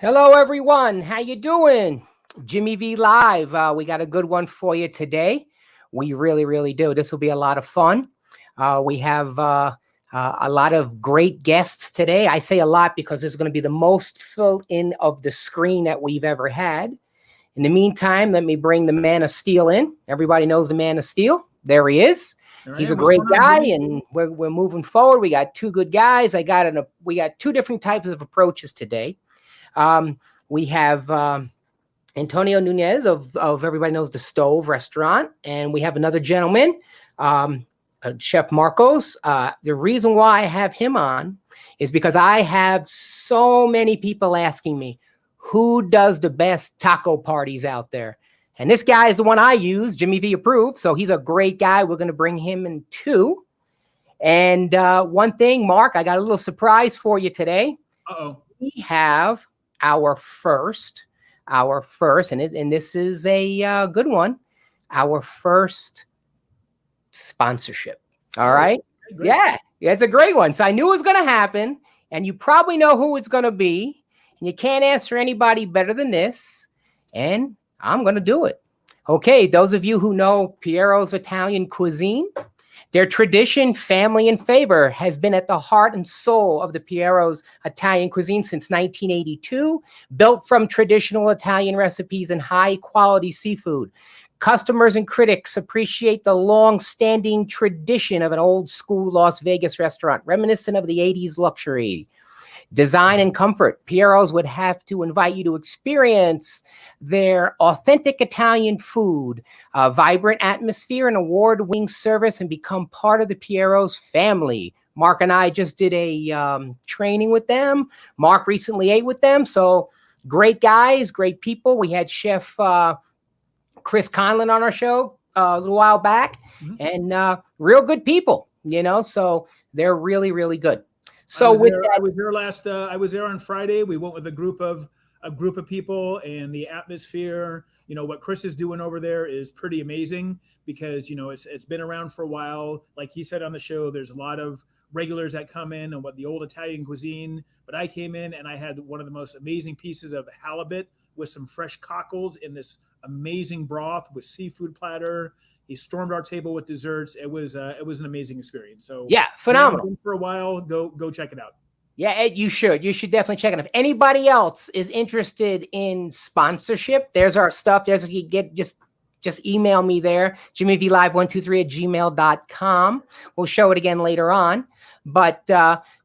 Hello, everyone. How you doing? Jimmy V Live. We got a good one for you today. We really, really do. This will be a lot of fun. We have a lot of great guests today. I say a lot because it's going to be the most filled in of the screen that we've ever had. In the meantime, let me bring the Man of Steel in. Everybody knows the Man of Steel. There he is. He's a great guy, and we're moving forward. We got two good guys. We got two different types of approaches today. We have Antonio Nunez of everybody knows the Stove Restaurant, and we have another gentleman, Chef Marcos. The reason why I have him on is because I have so many people asking me who does the best taco parties out there. And this guy is the one I use, Jimmy V approved. So he's a great guy. We're going to bring him in too. And one thing, Mark, I got a little surprise for you today. We have our first, and this is a good one, our first sponsorship. All right. Yeah, it's a great one. So I knew it was going to happen, and you probably know who it's going to be, and you can't answer anybody better than this, and I'm going to do it. Okay, those of you who know Piero's Italian cuisine, their tradition, family, and favor has been at the heart and soul of the Piero's Italian cuisine since 1982, built from traditional Italian recipes and high-quality seafood. Customers and critics appreciate the long-standing tradition of an old-school Las Vegas restaurant, reminiscent of the 80s luxury. Design and comfort. Piero's would have to invite you to experience their authentic Italian food, a vibrant atmosphere, and award-winning service, and become part of the Piero's family. Mark and I just did a training with them. Mark recently ate with them. So great guys, great people. We had Chef Chris Conlon on our show a little while back, and real good people, so they're really, really good. So I was there I was there on Friday. We went with a group of people, and the atmosphere, what Chris is doing over there is pretty amazing because, it's been around for a while. Like he said on the show, there's a lot of regulars that come in and what the old Italian cuisine, but I came in and I had one of the most amazing pieces of halibut with some fresh cockles in this amazing broth with seafood platter. He stormed our table with desserts. It was an amazing experience. So yeah, phenomenal. For a while, go check it out. Yeah, you should definitely check it out. If anybody else is interested in sponsorship, there's our stuff. There's you get just email me there, jimmyvlive123@gmail.com. We'll show it again later on. But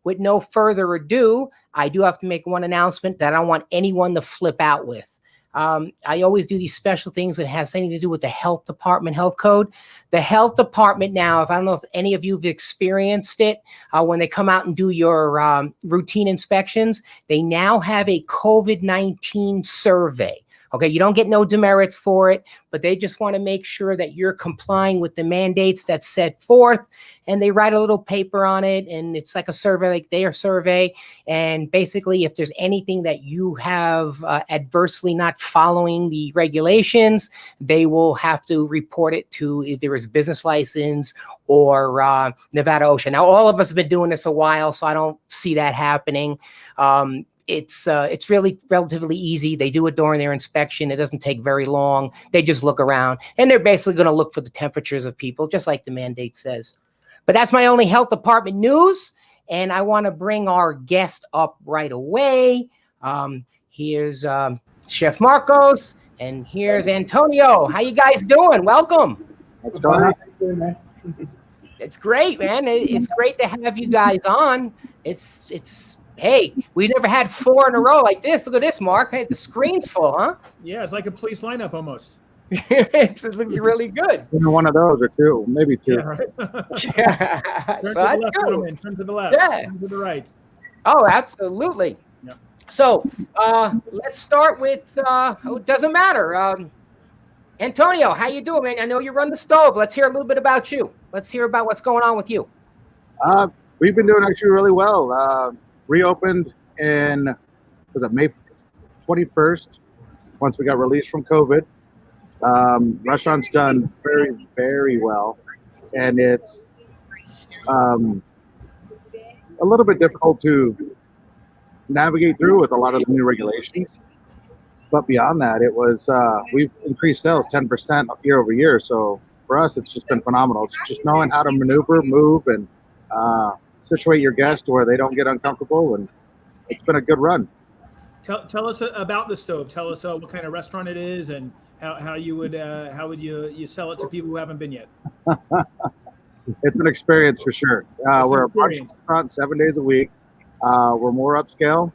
with no further ado, I do have to make one announcement that I don't want anyone to flip out with. I always do these special things that has something to do with the health department, health code. The health department now, I don't know if any of you have experienced it, when they come out and do your routine inspections, they now have a COVID-19 survey. Okay, you don't get no demerits for it, but they just want to make sure that you're complying with the mandates that's set forth, and they write a little paper on it, and it's like a survey, like their survey, and basically if there's anything that you have adversely not following the regulations, they will have to report it to either his business license or Nevada OSHA. Now, all of us have been doing this a while, so I don't see that happening. It's really relatively easy. They do it during their inspection. It doesn't take very long. They just look around, and they're basically going to look for the temperatures of people, just like the mandate says. But that's my only health department news, and I want to bring our guest up right away. Here's Chef Marcos, and here's Antonio. How you guys doing? Welcome. It's fine. How you doing, man? It's great, man. It's great to have you guys on. Hey, we never had 4 in a row like this. Look at this, Mark. Hey, the screen's full, huh? Yeah, it's like a police lineup almost. It looks really good. One of those or two, maybe 2. Yeah, right. Yeah. Turn So to the that's left, good. woman. Turn to the left. Yeah. Turn to the right. Oh, absolutely. Yeah. So let's start with, it doesn't matter. Antonio, how you doing, man? I know you run the Stove. Let's hear a little bit about you. Let's hear about what's going on with you. We've been doing actually really well. Reopened in, was it May 21st, once we got released from COVID. Restaurant's done very, very well. And it's a little bit difficult to navigate through with a lot of the new regulations. But beyond that, it was we've increased sales 10% year over year. So for us, it's just been phenomenal. It's just knowing how to maneuver, move, and situate your guests to where they don't get uncomfortable, and it's been a good run. Tell us about the stove. Tell us what kind of restaurant it is, and how you would you sell it to people who haven't been yet. It's an experience for sure. We're a brunch restaurant 7 days a week. We're more upscale.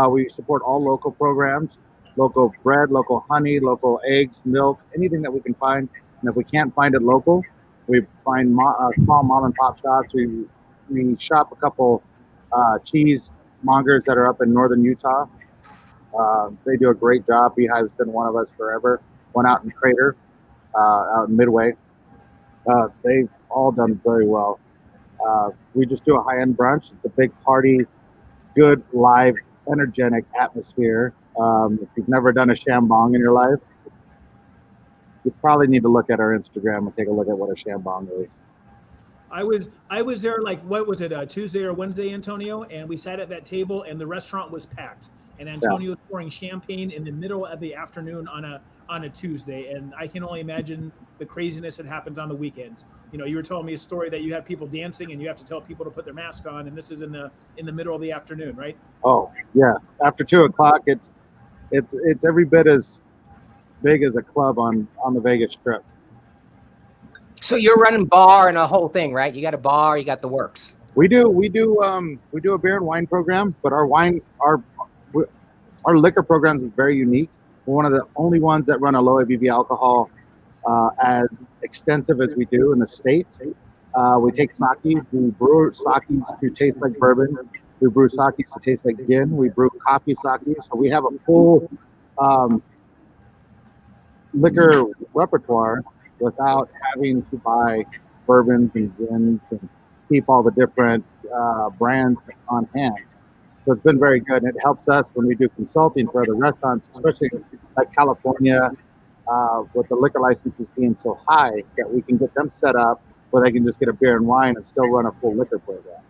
We support all local programs, local bread, local honey, local eggs, milk, anything that we can find. And if we can't find it local, we find small mom and pop shops. We shop a couple cheese mongers that are up in northern Utah. They do a great job. Beehive's been one of us forever. One out in Crater, out in Midway. They've all done very well. We just do a high-end brunch. It's a big party, good, live, energetic atmosphere. If you've never done a shambong in your life, you probably need to look at our Instagram and take a look at what a shambong is. I was there, like, what was it, Tuesday or Wednesday, Antonio? And we sat at that table, and the restaurant was packed. And Antonio was pouring champagne in the middle of the afternoon on a Tuesday. And I can only imagine the craziness that happens on the weekends. You know, you were telling me a story that you have people dancing, and you have to tell people to put their mask on, and this is in the middle of the afternoon, right? Oh yeah, after 2 o'clock, it's every bit as big as a club on the Vegas Strip. So you're running bar and a whole thing, right? You got a bar, you got the works. We do a beer and wine program, but our liquor programs is very unique. We're one of the only ones that run a low ABV alcohol as extensive as we do in the state. We take sake, we brew sakes to taste like bourbon. We brew sakes to taste like gin. We brew coffee sakes. So we have a full liquor repertoire without having to buy bourbons and gins and keep all the different brands on hand. So it's been very good, and it helps us when we do consulting for other restaurants, especially like California, with the liquor licenses being so high, that we can get them set up where they can just get a beer and wine and still run a full liquor program.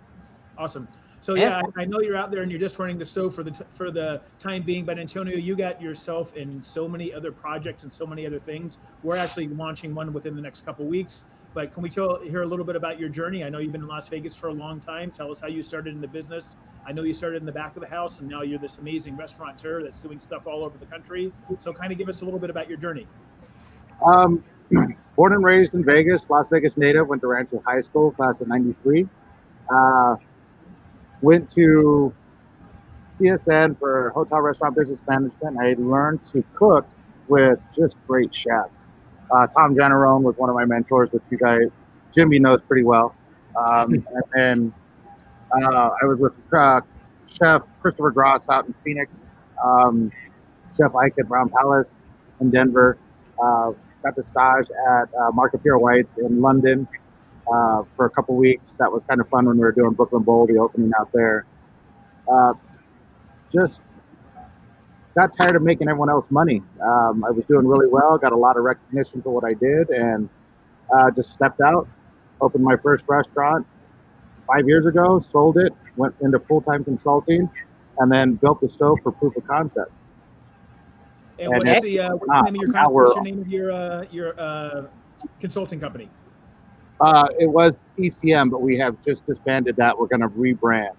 Awesome. So yeah, I know you're out there and you're just running the stove for the time being, but Antonio, you got yourself in so many other projects and so many other things. We're actually launching one within the next couple of weeks. But can we hear a little bit about your journey? I know you've been in Las Vegas for a long time. Tell us how you started in the business. I know you started in the back of the house, and now you're this amazing restaurateur that's doing stuff all over the country. So kind of give us a little bit about your journey. Born and raised in Vegas, Las Vegas native, went to Rancho High School, class of 93. Went to CSN for hotel restaurant business management. I learned to cook with just great chefs. Tom Janarone was one of my mentors, which you guys, Jimmy knows pretty well. And then I was with Chef Christopher Gross out in Phoenix, Chef Ike at Brown Palace in Denver. Got to stage at Market Pierre White's in London for a couple weeks. That was kind of fun when we were doing Brooklyn Bowl, the opening out there. Just got tired of making everyone else money. I was doing really well, got a lot of recognition for what I did, and just stepped out, opened my first restaurant 5 years ago, sold it, went into full-time consulting, and then built the stove for proof of concept. And what's the name of your consulting company? It was ECM, but we have just disbanded that. We're going to rebrand.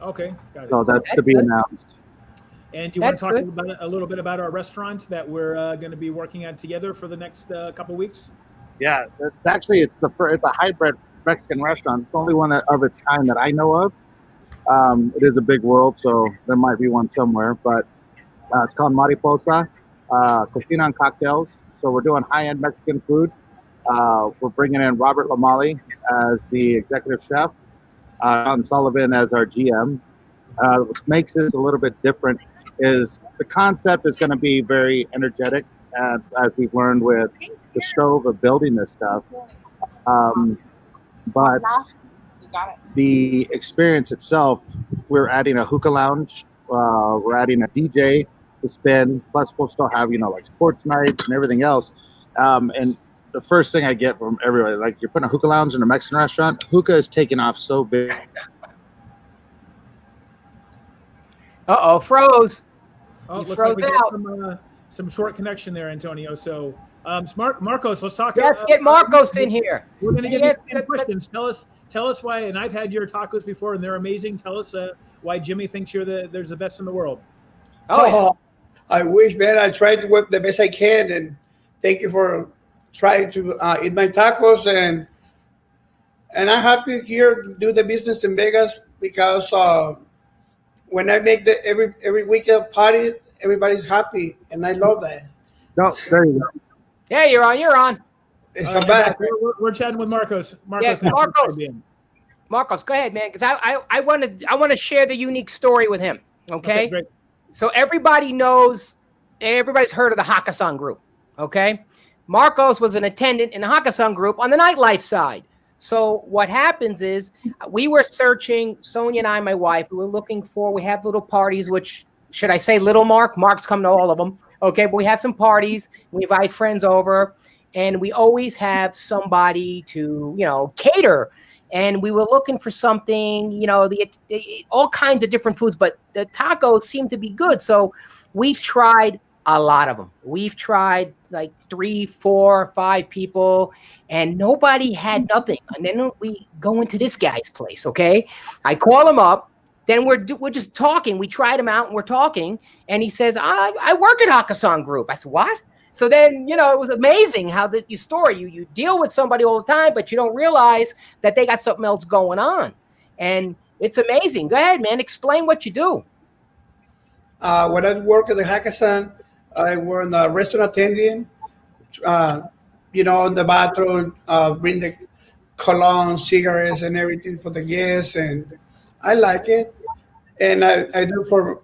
Okay, got it. So that's to be announced. And do you want to talk a little bit about our restaurant that we're going to be working on together for the next couple of weeks? Yeah, it's a hybrid Mexican restaurant. It's the only one of its kind that I know of. It is a big world, so there might be one somewhere, but it's called Mariposa, Cocina and Cocktails. So we're doing high-end Mexican food. We're bringing in Robert Lamali as the executive chef, John Sullivan as our GM. What makes this a little bit different is the concept is going to be very energetic, as we've learned with the stove of building this stuff. But the experience itself, we're adding a hookah lounge, we're adding a DJ to spin, plus we'll still have, like sports nights and everything else. And the first thing I get from everybody, like, you're putting a hookah lounge in a Mexican restaurant. Hookah is taking off so big. Uh-oh, froze. Oh, You looks like froze we got out. some short connection there, Antonio. So, Marcos, let's talk. Let's get Marcos in here. We're going to Hey, give you the same questions. Tell us why. And I've had your tacos before, and they're amazing. Tell us why Jimmy thinks there's the best in the world. Oh, I wish, man. I try to work the best I can, and thank you for trying to eat my tacos. And I'm happy here to do the business in Vegas because when I make the every weekend party, everybody's happy, and I love that. No, there you go. yeah, you're on. You're on. Come And, back. we're chatting with Marcos. Yeah, Thanks for Marcos. being. Marcos, go ahead, man, because I want to share the unique story with him. Okay, Great. so everybody's heard of the Hakkasan group. Okay, Marcos was an attendant in the Hakkasan group on the nightlife side. So what happens is we were searching, Sonia and I, my wife, we have little parties, which should I say little Mark's come to all of them. Okay, but we have some parties, we invite friends over, and we always have somebody to, cater. And we were looking for something, all kinds of different foods, but the tacos seem to be good. So we've tried a lot of them. We've tried like 3, 4, 5 people, and nobody had nothing. And then we go into this guy's place. Okay, I call him up. Then we're just talking. We tried him out and we're talking, and he says, "I work at Hakkasan Group." I said, "What?" So then, it was amazing how you deal with somebody all the time, but you don't realize that they got something else going on. And it's amazing. Go ahead, man. Explain what you do. When I work at the Hackathon, I work in the restaurant attendant. In the bathroom, bring the cologne, cigarettes, and everything for the guests, and I like it. And I do for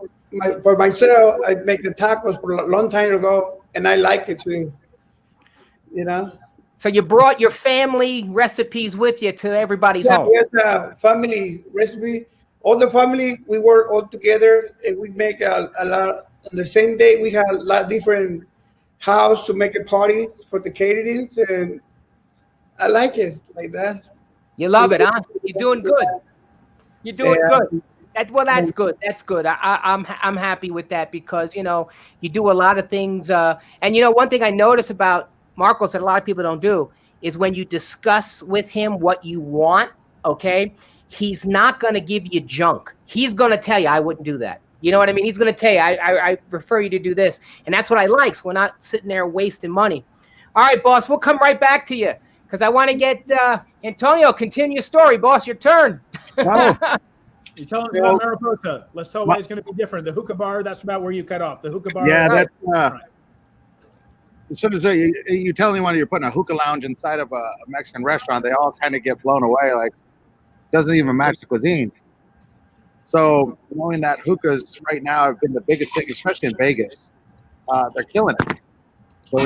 myself. I make the tacos for a long time ago, and I like it too. So you brought your family recipes with you to everybody's home. We have a family recipe. All the family, we work all together, and we make a lot. On the same day, we have a lot of different house to make a party for the catering, and I like it like that. You love it, huh? You're doing good. You're doing good. That's good. That's good. I'm happy with that because you do a lot of things. And one thing I notice about Marcos that a lot of people don't do is when you discuss with him what you want. Okay, he's not going to give you junk. He's going to tell you, "I wouldn't do that." You know what I mean? He's going to tell you, I prefer you to do this. And that's what I like. So we're not sitting there wasting money. All right, boss, we'll come right back to you because I want to get Antonio, continue your story. Boss, your turn. You're telling us about Mariposa. Let's tell why it's going to be different. The hookah bar, that's about where you cut off. The hookah bar. Yeah, right. that's as soon as you tell anyone you're putting a hookah lounge inside of a Mexican restaurant, they all kind of get blown away. Like, doesn't even match the cuisine. So knowing that hookahs right now have been the biggest thing, especially in Vegas, they're killing it. So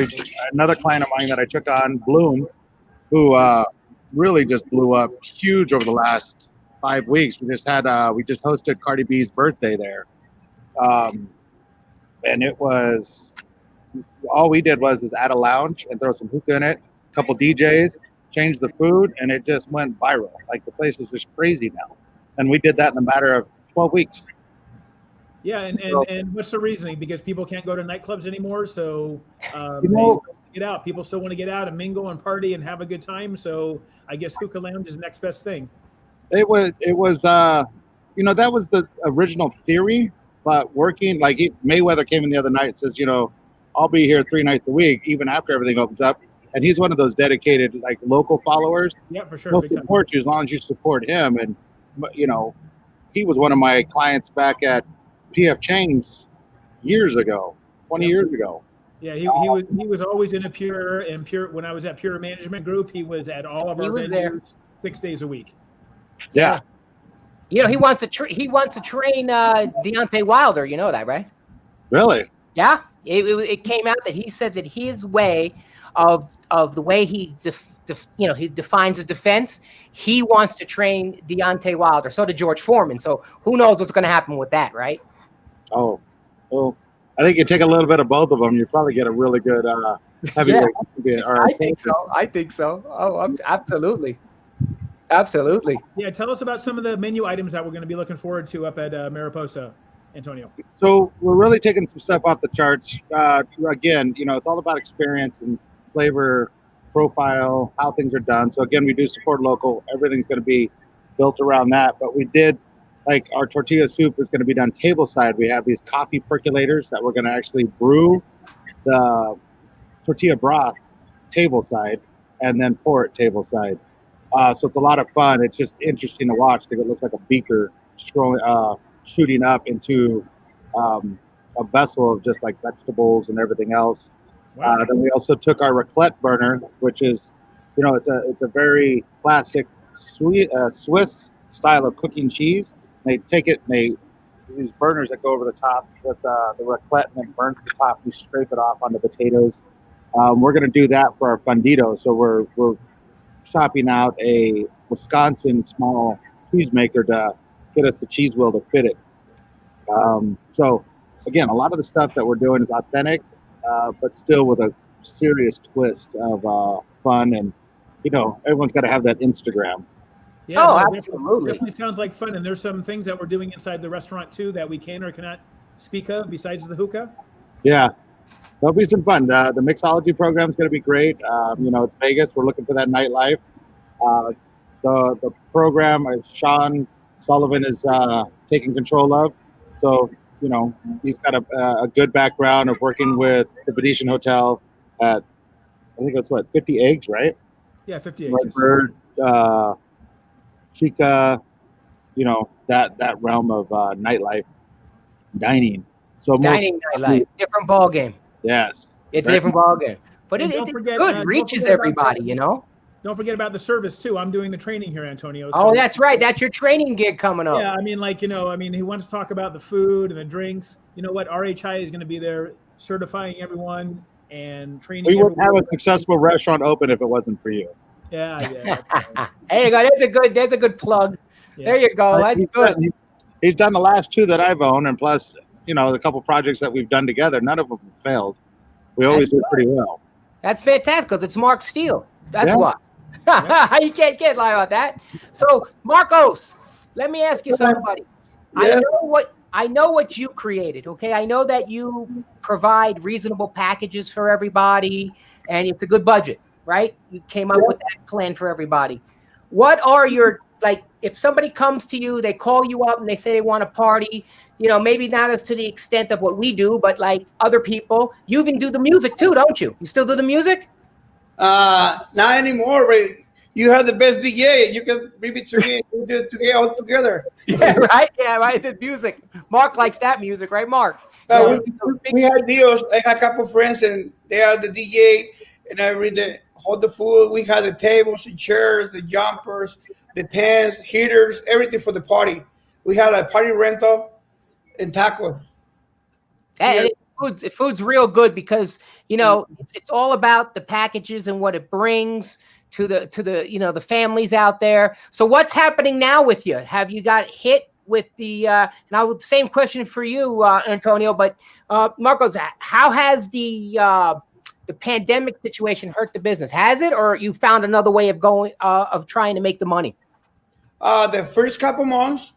another client of mine that I took on, Bloom, who really just blew up huge over the last 5 weeks. We just hosted Cardi B's birthday there, and it was all we did was add a lounge and throw some hookah in it, a couple DJs, change the food, and it just went viral. Like the place is just crazy now, and we did that in a matter of 12 weeks. Yeah, and what's the reasoning? Because people can't go to nightclubs anymore, so they still get out. People still want to get out and mingle and party and have a good time. So I guess hookah lounge is the next best thing. It was that was the original theory, but working, like Mayweather came in the other night and says, I'll be here 3 nights a week, even after everything opens up. And he's one of those dedicated, like, local followers. Yeah, for sure. He'll support you as long as you support him. And, he was one of my clients back at PF Chang's years ago, 20 years ago. Yeah, he was always in Pure when I was at Pure Management Group. He was at all of our venues there 6 days a week. Yeah. He wants to train Deontay Wilder. You know that, right? Really? Yeah. It came out that he says that his way of the way he he defines his defense, he wants to train Deontay Wilder. So did George Foreman. So who knows what's going to happen with that, right? Oh, well, I think you take a little bit of both of them, you probably get a really good heavyweight. Yeah, I think so. Oh, absolutely. Absolutely. Yeah, tell us about some of the menu items that we're going to be looking forward to up at Mariposa. Antonio? So we're really taking some stuff off the charts. Again, it's all about experience and flavor profile, how things are done. So again, we do support local. Everything's going to be built around that. But we did, like, our tortilla soup is going to be done table side. We have these coffee percolators that we're going to actually brew the tortilla broth table side and then pour it table side. So it's a lot of fun. It's just interesting to watch because it looks like a beaker shooting up into a vessel of just like vegetables and everything else. Wow. Then we also took our raclette burner, which is, it's a very classic Swiss style of cooking cheese. They take it and they these burners that go over the top with the raclette and then burns the top. We scrape it off onto potatoes. We're going to do that for our fundito. So we're shopping out a Wisconsin small cheese maker to get us the cheese wheel to fit it. So again, a lot of the stuff that we're doing is authentic, but still with a serious twist of fun. And everyone's got to have that Instagram. Yeah, Oh, no, absolutely. definitely sounds like fun. And there's some things that we're doing inside the restaurant too that we can or cannot speak of besides the hookah. Yeah, there'll be some fun. The mixology program is going to be great. It's Vegas. We're looking for that nightlife. The program, Sean Sullivan is taking control of. So, he's got a good background of working with the Venetian Hotel at, I think it's 50 eggs, right? Yeah, 50 Red eggs. Bird, Chica, that realm of nightlife, dining. So Dining nightlife, different ball game. Yes. It's a different ball game. But And it's don't forget, good. don't Reaches forget about everybody, Don't forget about the service too. I'm doing the training here, Antonio. Oh, that's right. That's your training gig coming up. Yeah, I mean, he wants to talk about the food and the drinks. You know what? RHI is going to be there certifying everyone and training. We wouldn't have everyone. a successful restaurant open if it wasn't for you. Yeah. There you go. There's a good plug. Yeah. There you go. That's good. He's done the last two that I've owned, and plus, the couple projects that we've done together, none of them have failed. We always do pretty well. That's fantastic because it's Mark Steele. That's Yeah. why. You can't lie about that. So, Marcos, let me ask you something, buddy. Yeah. I know what you created. Okay, I know that you provide reasonable packages for everybody, and it's a good budget, right? You came up with that plan for everybody. What are your, like, if somebody comes to you, they call you up and they say they want a party, maybe not as to the extent of what we do, but like other people, you even do the music too, don't you? You still do the music? Not anymore, but you have the best DJ. You can bring it to me and do it all together. Yeah, right. Yeah, right. The music. Mark likes that music, right, Mark? We had deals. I had a couple friends, and they are the DJ, and I hold the food. We had the tables, the chairs, the jumpers, the tents, heaters, everything for the party. We had a party rental and tacos. And food's real good because it's all about the packages and what it brings to the the families out there. So what's happening now with you? Have you got hit with the now same question for you, Antonio, but Marcos, how has the pandemic situation hurt the business? Has it, or you found another way of going of trying to make the money? The first couple months,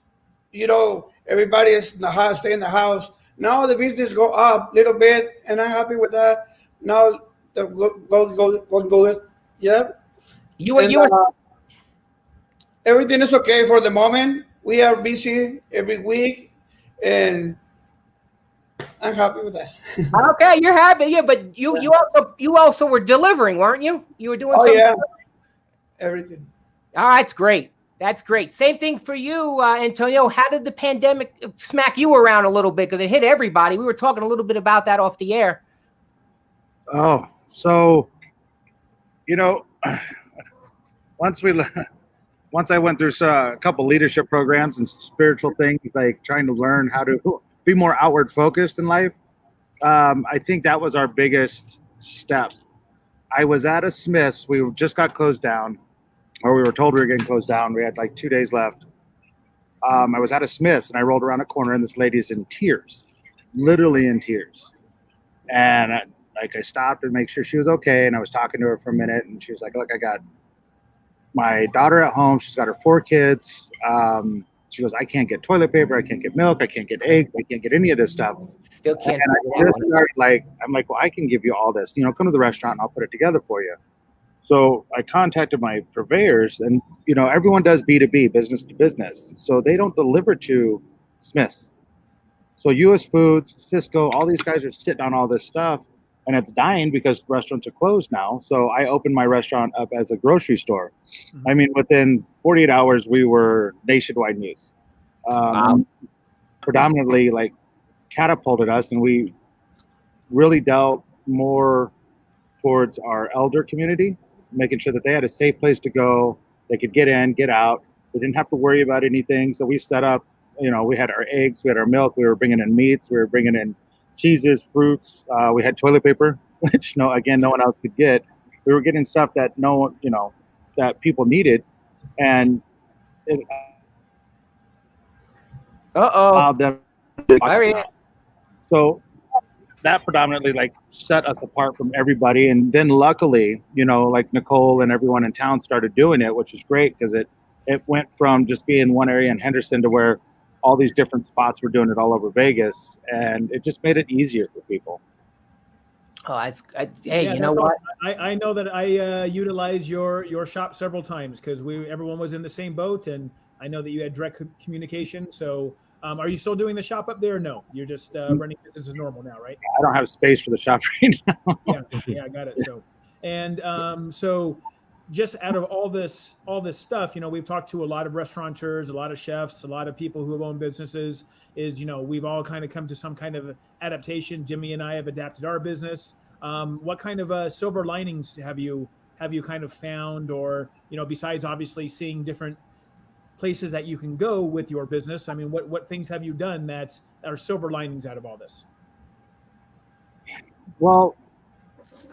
everybody is in the house, stay in the house. Now the business go up a little bit, and I'm happy with that. Now the go. Yeah. Everything is okay for the moment. We are busy every week, and I'm happy with that. Okay, you're happy, yeah. But you also were delivering, weren't you? You were doing. Yeah, everything. All right, that's great. That's great. Same thing for you, Antonio. How did the pandemic smack you around a little bit? Because it hit everybody. We were talking a little bit about that off the air. Oh, so, once I went through a couple leadership programs and spiritual things, like trying to learn how to be more outward focused in life, I think that was our biggest step. I was at a Smith's. We just got closed down. Or we were told we were getting closed down. We had like 2 days left. I was at a Smith's and I rolled around a corner and this lady's in tears, literally in tears. And I stopped to make sure she was okay. And I was talking to her for a minute and she was like, look, I got my daughter at home. She's got her 4 kids. She goes, I can't get toilet paper, I can't get milk, I can't get eggs, I can't get any of this stuff. Still can't And figure I that just one. started I'm like, well, I can give you all this. Come to the restaurant and I'll put it together for you. So I contacted my purveyors, and everyone does B2B, business to business. So they don't deliver to Smith's. So US Foods, Cisco, all these guys are sitting on all this stuff, and it's dying because restaurants are closed now. So I opened my restaurant up as a grocery store. Mhm. I mean, within 48 hours, we were nationwide news. Wow. Predominantly catapulted us, and we really dealt more towards our elder community, making sure that they had a safe place to go. They could get in, get out. They didn't have to worry about anything. So we set up, we had our eggs, we had our milk, we were bringing in meats, we were bringing in cheeses, fruits. We had toilet paper, which no one else could get. We were getting stuff that that people needed, and it allowed them. There he is. So that predominantly set us apart from everybody. And then luckily, Nicole and everyone in town started doing it, which is great because it went from just being one area in Henderson to where all these different spots were doing it all over Vegas, and it just made it easier for people. Oh, Yeah, you know what? I know that I utilized your shop several times because everyone was in the same boat, and I know that you had direct communication. So, are you still doing the shop up there? Or no, you're just running business as normal now, right? I don't have space for the shop right now. Yeah, I got it. So, and so just out of all this stuff, we've talked to a lot of restaurateurs, a lot of chefs, a lot of people who have owned businesses. We've all kind of come to some kind of adaptation. Jimmy and I have adapted our business. What kind of silver linings have you kind of found, or besides obviously seeing different places that you can go with your business? I mean, what things have you done that are silver linings out of all this? Well,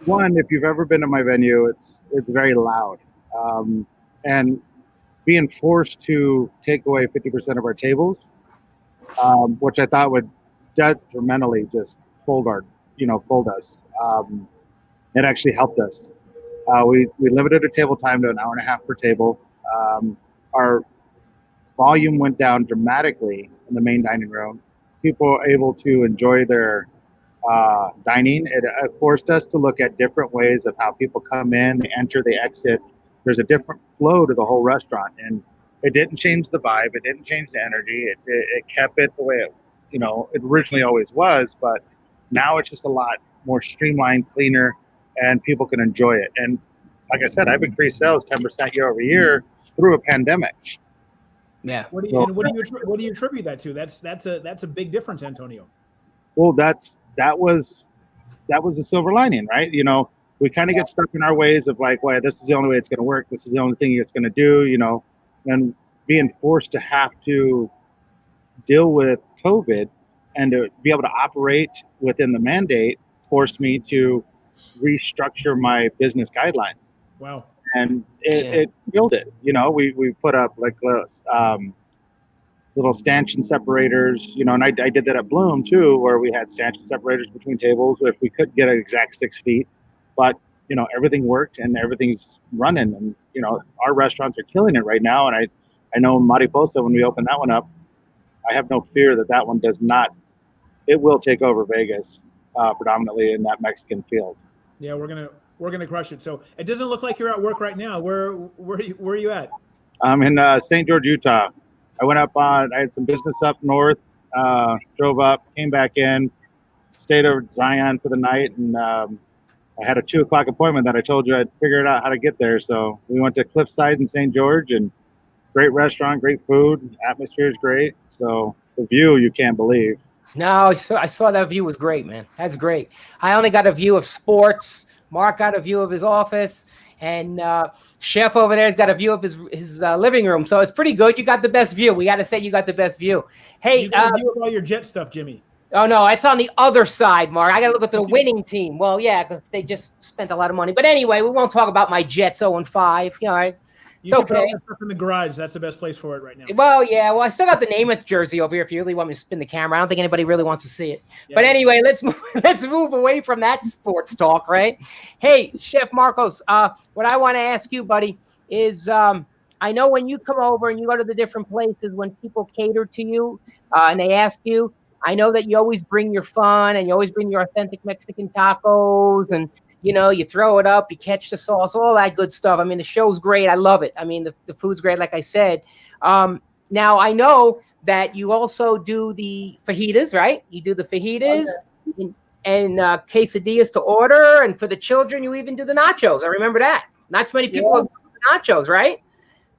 one, if you've ever been to my venue, it's very loud, and being forced to take away 50% of our tables, which I thought would detrimentally just fold us. It actually helped us. We limited our table time to an hour and a half per table. Our volume went down dramatically in the main dining room. People were able to enjoy their dining. It forced us to look at different ways of how people come in, they enter, they exit. There's a different flow to the whole restaurant, and it didn't change the vibe. It didn't change the energy. It kept it the way it originally always was. But now it's just a lot more streamlined, cleaner, and people can enjoy it. And like I said, I've increased sales 10% year over year through a pandemic. Yeah. What do you attribute that to? That's a big difference, Antonio. Well, that was the silver lining, right? We kind of get stuck in our ways of well, this is the only way it's going to work. This is the only thing it's going to do, and being forced to have to deal with COVID and to be able to operate within the mandate forced me to restructure my business guidelines. Wow. And it killed it. We put up little stanchion separators, and I did that at Bloom too, where we had stanchion separators between tables if we couldn't get an exact 6 feet, but everything worked and everything's running, and our restaurants are killing it right now. And I know Mariposa, when we open that one up, I have no fear that one does not. It will take over Vegas, predominantly in that Mexican field. Yeah, we're gonna crush it. So it doesn't look like you're at work right now. Where are you at? I'm in St. George, Utah. I went up I had some business up north, drove up, came back in, stayed over at Zion for the night, and I had a 2:00 appointment that I told you I'd figured out how to get there. So we went to Cliffside in St. George, and great restaurant, great food, atmosphere is great. So the view, you can't believe. No, I saw that view was great, man. That's great. I only got a view of sports. Mark got a view of his office, and Chef over there's got a view of his living room. So it's pretty good. You got the best view. We got to say you got the best view. Hey, you got a view of all your Jet stuff, Jimmy. Oh no, it's on the other side, Mark. I got to look at the winning team. Well, yeah, because they just spent a lot of money. But anyway, we won't talk about my Jets 0-5. All right. You should put all that stuff in the garage. That's the best place for it right now. Well, yeah. Well, I still got the Namath jersey over here if you really want me to spin the camera. I don't think anybody really wants to see it. Yeah. But anyway, let's move away from that sports talk, right? Hey, Chef Marcos, what I want to ask you, buddy, is I I know when you come over and you go to the different places, when people cater to you and they ask you, I know that you always bring your fun and you always bring your authentic Mexican tacos, and you throw it up, you catch the sauce, all that good stuff. I mean, the show's great. I love it. I mean, the food's great, like I said. Now I know that you also do the fajitas, right? You do the fajitas and quesadillas to order, and for the children, you even do the nachos. I remember that. Not too many people have nachos, right?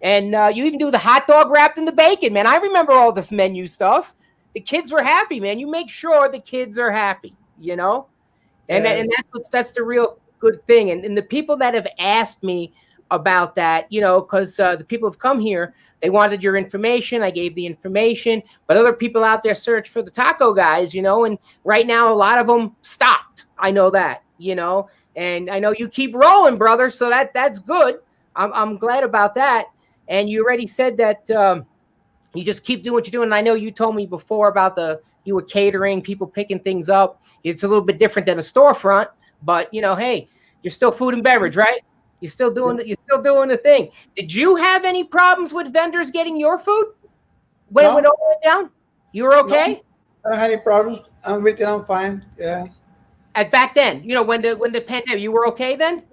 And you even do the hot dog wrapped in the bacon, man. I remember all this menu stuff. The kids were happy, man. You make sure the kids are happy, and Yes. that's the real good thing. And the people that have asked me about that, because the people have come here, they wanted your information. I gave the information, but other people out there search for the taco guys, and right now a lot of them stopped. I know that, and I know you keep rolling, brother. So that's good. I'm glad about that. And you already said that you just keep doing what you're doing. And I know you told me before about you were catering, people picking things up. It's a little bit different than a storefront, but hey, you're still food and beverage, right? You're still doing the thing. Did you have any problems with vendors getting your food when it went down? You were okay? No, I don't have any problems. I'm fine. Yeah. At back then, when the pandemic, you were okay then?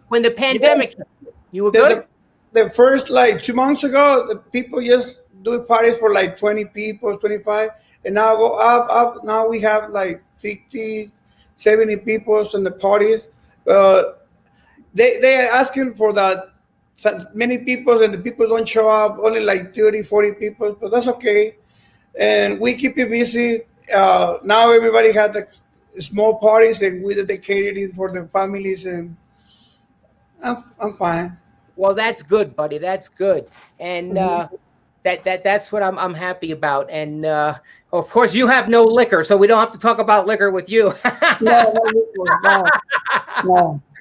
When the pandemic, you were good? The first 2 months ago, the people just do parties for 20 people, 25, and now go up. Now we have 60, 70 people in the parties. They are asking for that many people, and the people don't show up, only 30, 40 people, but that's okay. And we keep it busy. Now everybody had the small parties, and we did the catering for the families, and I'm fine. Well, that's good, buddy. That's good. And that's what I'm happy about. And of course, you have no liquor, so we don't have to talk about liquor with you. No.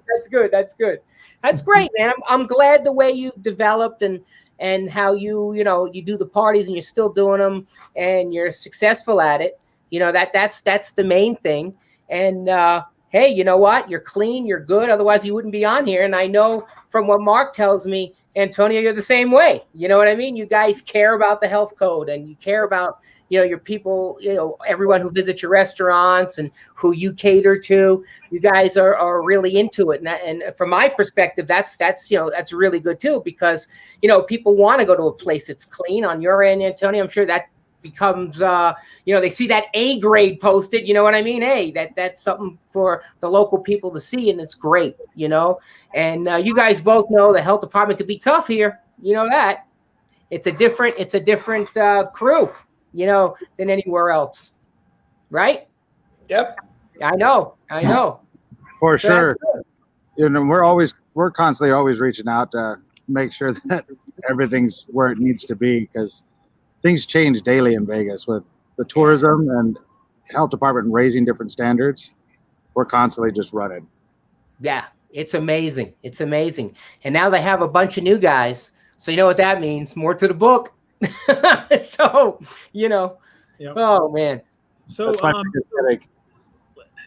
That's good. That's good. That's great, man. I'm glad the way you've developed and how you do the parties and you're still doing them and you're successful at it. That's the main thing. And hey, you know what? You're clean, you're good. Otherwise, you wouldn't be on here. And I know from what Mark tells me, Antonio, you're the same way. You know what I mean? You guys care about the health code and you care about, your people, everyone who visits your restaurants and who you cater to. You guys are really into it. And from my perspective, that's really good too, because, people want to go to a place that's clean. On your end, Antonio, I'm sure that becomes they see that A grade posted, you know what I mean? Hey, that's something for the local people to see, and it's great, and you guys both know the health department could be tough here, that it's a different crew, than anywhere else, right? Yep. I know For So sure. We're constantly always reaching out to make sure that everything's where it needs to be, because things change daily in Vegas with the tourism and health department raising different standards. We're constantly just running. Yeah, it's amazing. It's amazing. And now they have a bunch of new guys. So you know what that means? More to the book. So, Yep. Oh man. So, That's my biggest headache.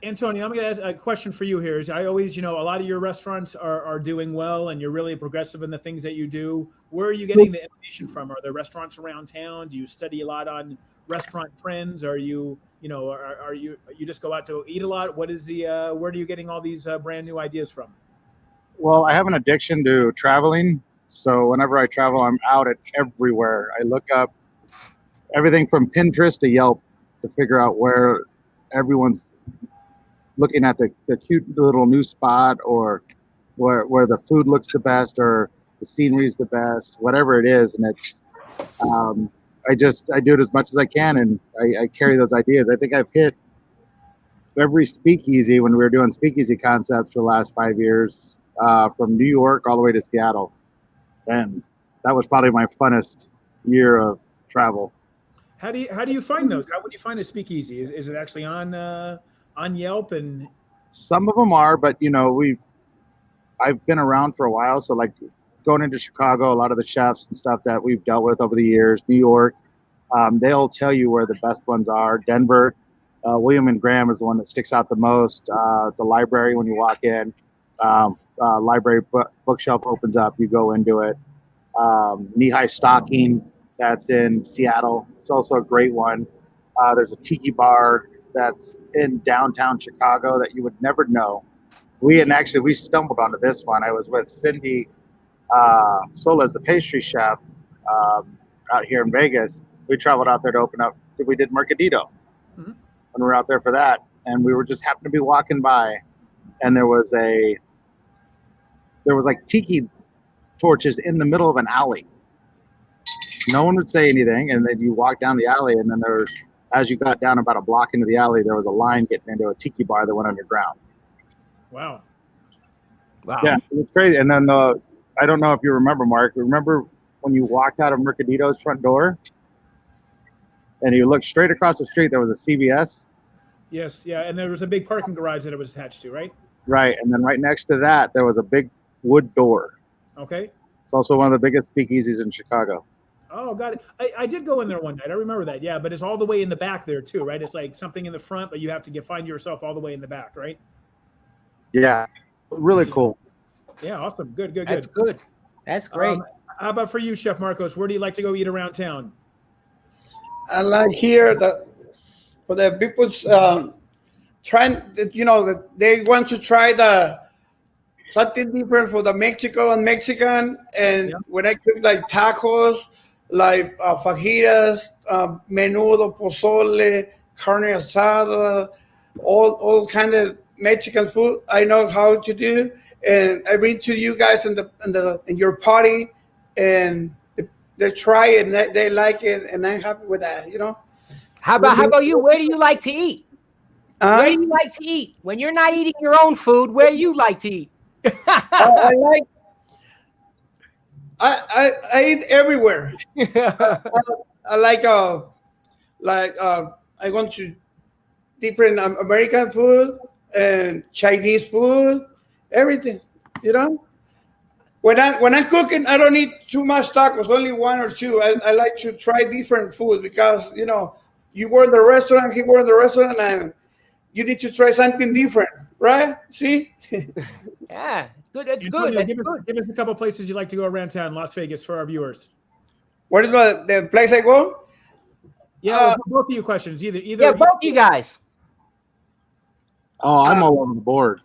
Antonio, I'm going to ask a question for you here. Is I always, a lot of your restaurants are doing well, and you're really progressive in the things that you do. Where are you getting the information from? Are there restaurants around town? Do you study a lot on restaurant trends? Are you, are you just go out to eat a lot? What is where are you getting all these brand new ideas from? Well, I have an addiction to traveling. So whenever I travel, I'm out at everywhere. I look up everything from Pinterest to Yelp to figure out where everyone's looking at the cute little new spot, or where the food looks the best, or the scenery's the best, whatever it is. And it's, I do it as much as I can, and I carry those ideas. I think I've hit every speakeasy when we were doing speakeasy concepts for the last 5 years, from New York all the way to Seattle. And that was probably my funnest year of travel. How do you find those? How would you find a speakeasy? Is it actually on Yelp? And Some of them are, but I've been around for a while. So like going into Chicago, a lot of the chefs and stuff that we've dealt with over the years, New York, they'll tell you where the best ones are. Denver, William and Graham is the one that sticks out the most. The library, when you walk in, library bookshelf opens up, you go into it. Knee-High Stocking that's in Seattle. It's also a great one. There's a tiki bar that's in downtown Chicago that you would never know. We stumbled onto this one. I was with Cindy Solas, the pastry chef, out here in Vegas. We traveled out there to open up. We did Mercadito when we were out there for that, and we were just happened to be walking by, and there was like tiki torches in the middle of an alley. No one would say anything, and then you walk down the alley, and then as you got down about a block into the alley, there was a line getting into a tiki bar that went underground. Wow. Yeah, it was crazy. And then I don't know if you remember, Mark. Remember when you walked out of Mercadito's front door, and you looked straight across the street? There was a CVS. Yes, yeah, and there was a big parking garage that it was attached to, right? Right, and then right next to that, there was a big wood door. Okay. It's also one of the biggest speakeasies in Chicago. Oh, got it. I did go in there one night. I remember that. Yeah, but it's all the way in the back there too, right? It's like something in the front, but you have to find yourself all the way in the back, right? Yeah, really cool. Yeah, awesome. Good. That's good. That's great. How about for you, Chef Marcos? Where do you like to go eat around town? I like here that for the people's trying, that they want to try something different for the Mexican. And when I cook like tacos, like fajitas, menudo, pozole, carne asada, all kind of Mexican food I know how to do, and I bring to you guys in your party, and they try it and they like it, and I'm happy with that. How about you? Where do you like to eat? Where do you like to eat when you're not eating your own food? Where do you like to eat? I eat everywhere. I like I want to different American food and Chinese food, everything. When I'm cooking, I don't eat too much tacos, only one or two. I like to try different food because you go in the restaurant, he go in the restaurant, and you need to try something different, right? See? Yeah, it's good. It's Antonio, good. That's give good. us a couple places you like to go around town, Las Vegas, for our viewers. What is the place I go? Yeah, both of you questions. Either. Yeah, both you guys. Oh, I'm all over the board.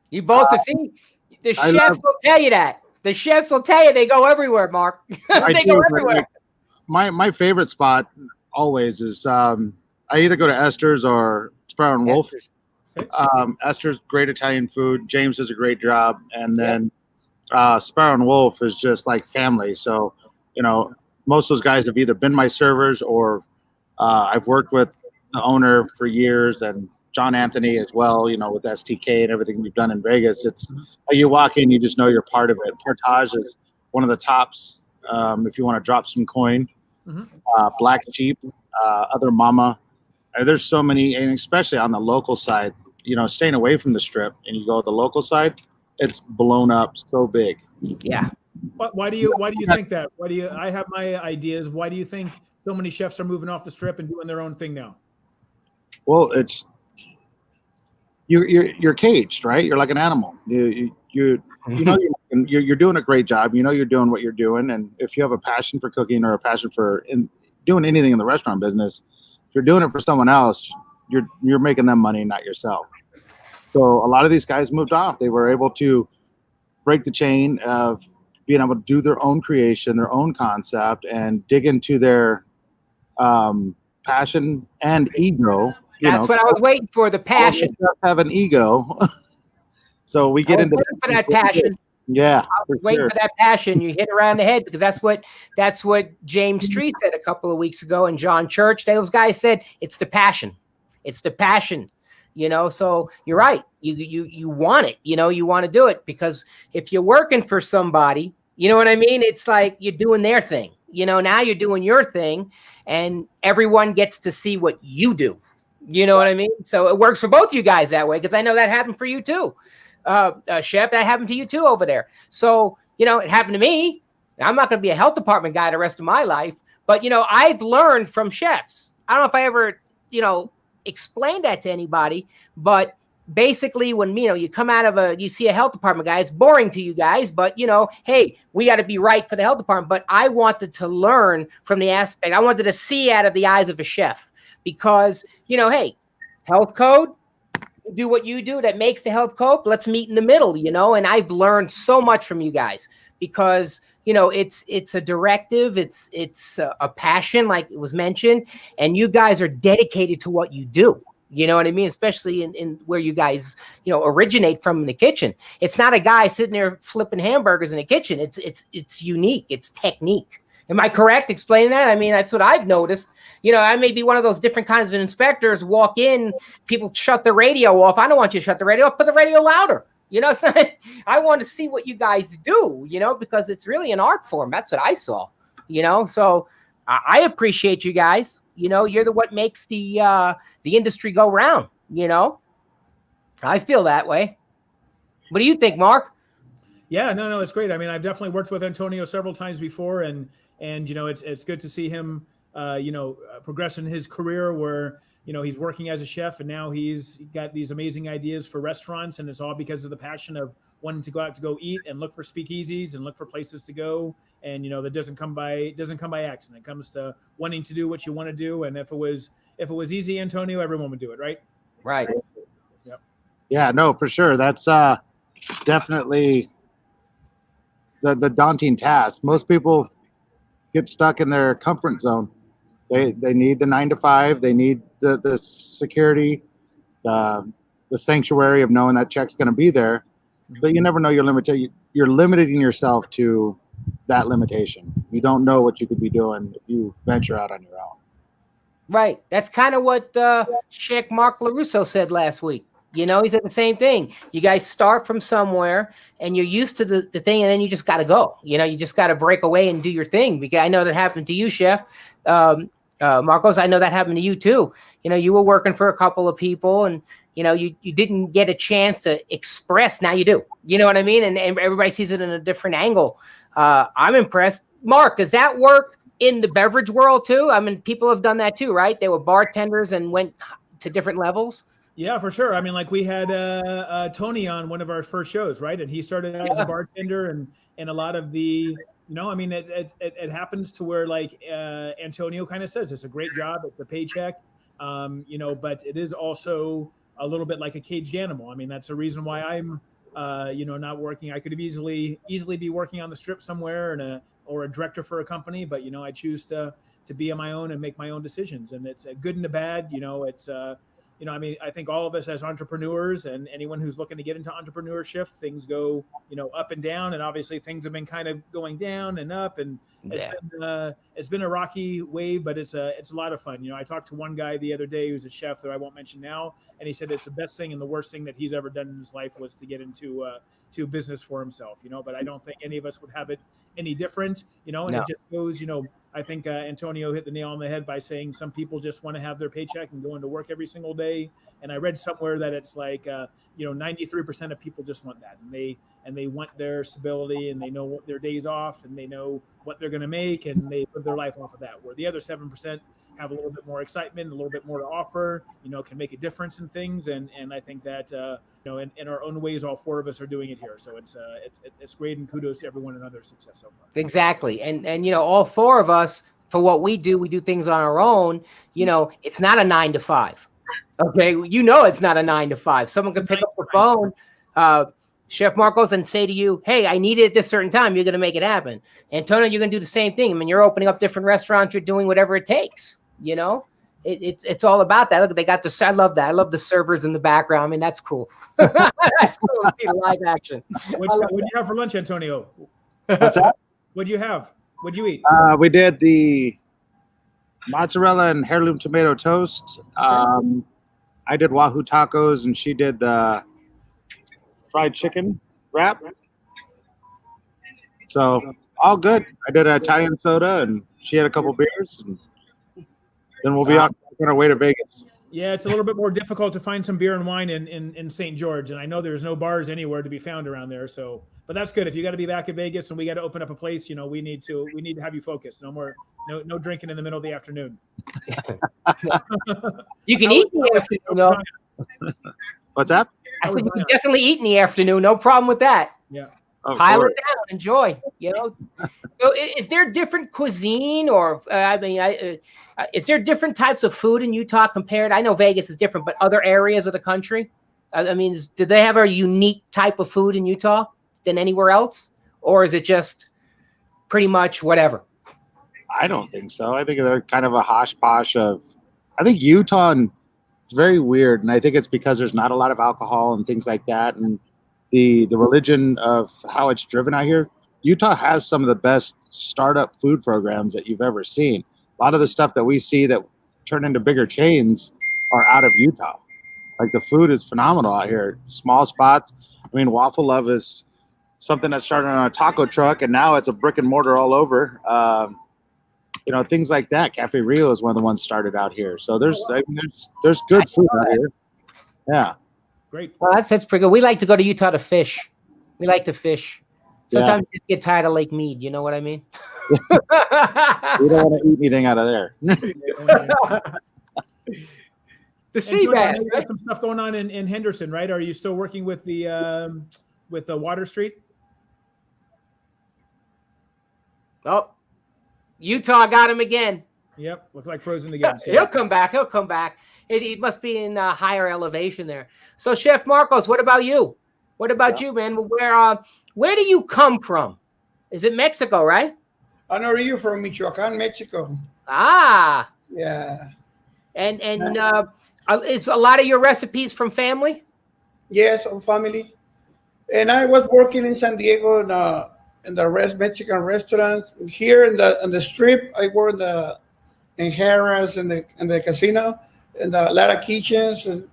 You both see the chefs will tell you that. The chefs will tell you they go everywhere, Mark. They go everywhere. My favorite spot always is I either go to Esther's or Sparrow and Wolf. Esther's great Italian food. James does a great job, and then Sparrow and Wolf is just like family. So most of those guys have either been my servers or I've worked with the owner for years, and John Anthony as well, with STK and everything we've done in Vegas. It's you walk in, you just know you're part of it. Partage is one of the tops. If you want to drop some coin, Black Sheep, Other Mama. There's so many, and especially on the local side, staying away from the strip and you go to the local side, it's blown up so big. Yeah. Why do you think that? I have my ideas. Why do you think so many chefs are moving off the strip and doing their own thing now? Well, it's you're caged, right? You're like an animal. You're doing a great job. You're doing what you're doing, and if you have a passion for cooking or a passion for doing anything in the restaurant business, if you're doing it for someone else, you're making them money, not yourself. So a lot of these guys moved off. They were able to break the chain of being able to do their own creation, their own concept, and dig into their passion and ego. That's what I was waiting for, the passion. Have an ego. So we get into for that passion. Yeah. I was waiting for that passion. You hit around the head, because that's what James Street said a couple of weeks ago, and John Church. Those guys said it's the passion. It's the passion. So you're right. You want it. You want to do it, because if you're working for somebody, you know what I mean? It's like you're doing their thing. Now you're doing your thing, and everyone gets to see what you do. You know what I mean? So it works for both you guys that way, because I know that happened for you too. Chef, that happened to you too over there. So, it happened to me. I'm not going to be a health department guy the rest of my life, but, I've learned from chefs. I don't know if I ever, explained that to anybody, but basically when, you come out of you see a health department guy, it's boring to you guys, but hey, we got to be right for the health department. But I wanted to learn from the aspect. I wanted to see out of the eyes of a chef because, hey, health code, do what you do that makes the health code. Let's meet in the middle, and I've learned so much from you guys because, it's a directive. It's a passion, like it was mentioned, and you guys are dedicated to what you do. You know what I mean? Especially in where you guys, originate from in the kitchen. It's not a guy sitting there flipping hamburgers in the kitchen. It's unique. It's technique. Am I correct explaining that? I mean, that's what I've noticed. I may be one of those different kinds of inspectors. Walk in, people shut the radio off. I don't want you to shut the radio off. Put the radio louder. It's not, I want to see what you guys do, because it's really an art form. That's what I saw, So I appreciate you guys. You're what makes the industry go round. I feel that way. What do you think, Mark? Yeah, no, it's great. I mean, I've definitely worked with Antonio several times before, and it's good to see him, progress in his career where he's working as a chef, and now he's got these amazing ideas for restaurants, and it's all because of the passion of wanting to go out to go eat and look for speakeasies and look for places to go, and that doesn't come by accident. It comes to wanting to do what you want to do, and if it was easy, Antonio, everyone would do it, right? Right. Yep. Yeah, no, for sure. That's definitely the daunting task. Most people get stuck in their comfort zone. They need the 9 to 5. They need the security, the sanctuary of knowing that check's going to be there. But you never know your limit. You're limiting yourself to that limitation. You don't know what you could be doing if you venture out on your own. Right. That's kind of what Chef Mark LaRusso said last week. He said the same thing. You guys start from somewhere and you're used to the thing, and then you just got to go. You just got to break away and do your thing. Because I know that happened to you, Chef. Marcos, I know that happened to you too. You were working for a couple of people and, you didn't get a chance to express. Now you do. You know what I mean? And everybody sees it in a different angle. I'm impressed. Mark, does that work in the beverage world too? I mean, people have done that too, right? They were bartenders and went to different levels. Yeah, for sure. I mean, like we had Tony on one of our first shows, right? And he started out as a bartender, and a lot of the, I mean, it happens to where like Antonio kind of says, it's a great job, it's a paycheck, but it is also a little bit like a caged animal. I mean, that's the reason why I'm, not working. I could have easily be working on the strip somewhere or a director for a company, but I choose to be on my own and make my own decisions, and it's a good and a bad. It's I mean, I think all of us as entrepreneurs and anyone who's looking to get into entrepreneurship, things go, up and down. And obviously things have been kind of going down and up, and it's been a rocky wave, but it's a lot of fun. I talked to one guy the other day who's a chef that I won't mention now, and he said it's the best thing and the worst thing that he's ever done in his life was to get into to business for himself, but I don't think any of us would have it any different, and no. It just goes, I think Antonio hit the nail on the head by saying some people just want to have their paycheck and go into work every single day. And I read somewhere that it's like, 93% of people just want that. And they want their stability, and they know what their days off, and they know what they're going to make, and they live their life off of that. Where the other 7% have a little bit more excitement, a little bit more to offer, can make a difference in things. And I think that, in our own ways, all four of us are doing it here. So it's great, and kudos to everyone and other success so far. Exactly. And all four of us, for what we do things on our own. It's not a 9 to 5. Okay. It's not a 9 to 5. Someone can pick up the phone, Chef Marcos, and say to you, hey, I need it at this certain time. You're going to make it happen. Antonio, you're going to do the same thing. I mean, you're opening up different restaurants. You're doing whatever it takes. It's all about that. Look, they got I love that. I love the servers in the background. I mean, that's cool. That's cool to see the live action. What did you have for lunch, Antonio? What's that? What'd you have? What'd you eat? We did the mozzarella and heirloom tomato toast. I did Wahoo tacos, and she did the fried chicken wrap. So all good. I did an Italian soda, and she had a couple beers, and then we'll be on our way to Vegas. Yeah, it's a little bit more difficult to find some beer and wine in St. George, and I know there's no bars anywhere to be found around there. So, but that's good. If you got to be back in Vegas and we got to open up a place, we need to have you focused. No drinking in the middle of the afternoon. You can eat in the afternoon, though. What's that? I That said was you can my- definitely eat in the afternoon. No problem with that. Yeah. Of Pile course. it down, enjoy. So is there different cuisine, or is there different types of food in Utah compared? I know Vegas is different, but other areas of the country. I mean, do they have a unique type of food in Utah than anywhere else, or is it just pretty much whatever? I don't think so. I think they're kind of a hosh-posh of. I think Utah, it's very weird, and I think it's because there's not a lot of alcohol and things like that, and the religion of how it's driven out here. Utah has some of the best startup food programs that you've ever seen. A lot of the stuff that we see that turn into bigger chains are out of Utah. Like the food is phenomenal out here. Small spots. I mean, Waffle Love is something that started on a taco truck, and now it's a brick and mortar all over. Things like that. Cafe Rio is one of the ones started out here. So there's good food out here. Yeah. Great. Well, that's pretty good. We like to go to Utah to fish. We like to fish. Sometimes we just get tired of Lake Mead. You know what I mean? We don't want to eat anything out of there. The sea Tony, I bass. know you got some stuff going on in Henderson, right? Are you still working with the Water Street? Oh, Utah got him again. Yep. Looks like frozen again. So. He'll come back. He'll come back. It must be in a higher elevation there. So, Chef Marcos, what about you? What about you, man? Where do you come from? Is it Mexico, right? I know you from Michoacan, Mexico. Ah, Yeah. and is a lot of your recipes from family? Yes, on family. And I was working in San Diego in the Mexican restaurants. Here in the strip, I work in Harrah's and the casino, and a lot of kitchens, and